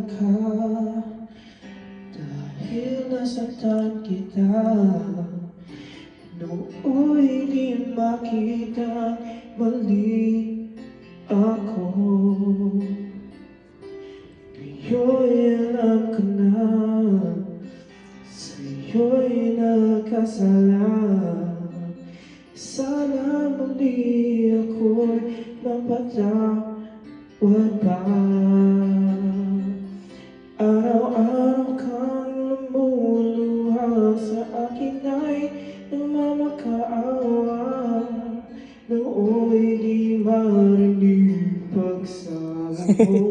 ka dahil nasaktan kita. Nooy di makita mali ako. Ngayon'y alam ko na sa'yo'y nagkasala. Sana muli ako'y mapatawad pa. Araw-araw kang lumuluha sa akin ay nagmamakaawa. Nooy di marinig pagsama mo.